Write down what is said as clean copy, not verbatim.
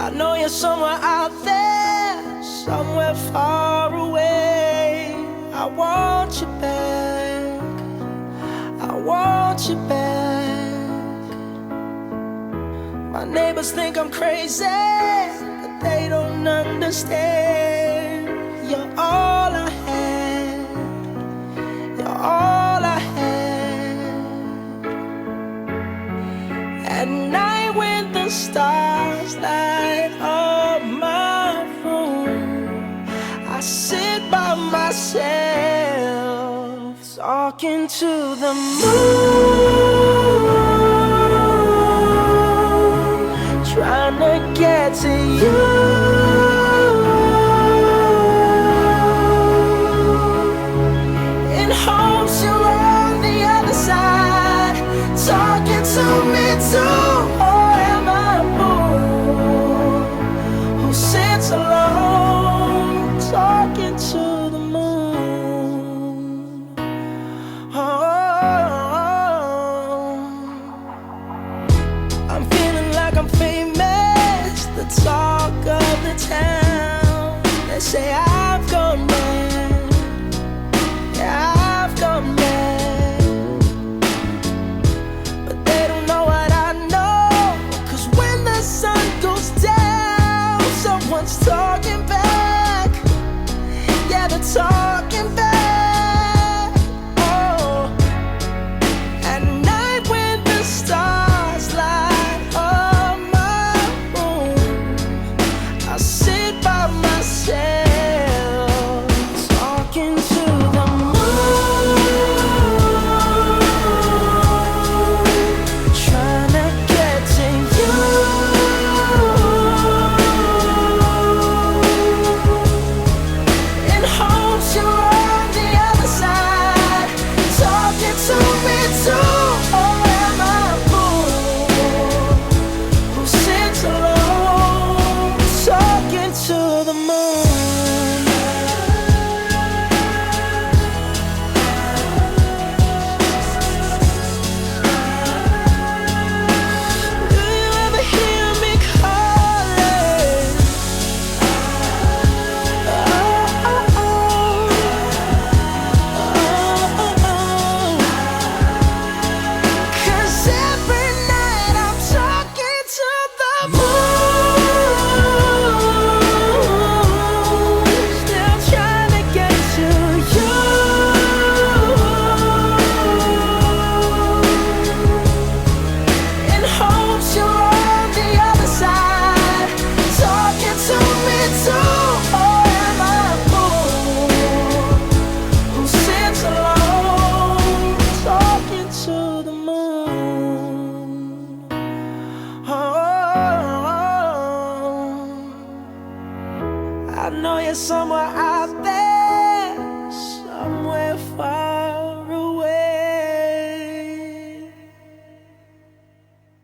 I know you're somewhere out there, somewhere far away. I want you back, I want you back. My neighbors think I'm crazy, but they don't understand. You're all I had, you're all I had. At night when the stars light up my room, I sit by myself, talking to the moon, trying to get to you. In hopes you're on the other side, talking to me too. Or am I a fool who sits alone, talking to the moon? Oh, I'm feeling like I'm famous, the talk of the town. They say I've gone mad, yeah, I've gone mad. But they don't know what I know, 'cause when the sun goes down, someone's talking back. Yeah, they're talking back. Oh, at night when the stars light up my room, I sit by myself, talking to the moon, trying to get to you. In hopes you're on the other side, talking to me too. Or am I a fool who sits alone, talking to the moon? Do you ever hear me calling? Oh, oh, oh. Oh, oh, oh. 'Cause every night I'm talking to the moon, still trying to get to you. In hopes you're on the other side, talking to me too. Or am I a fool who sits alone, talking to the moon? Oh, I know you're somewhere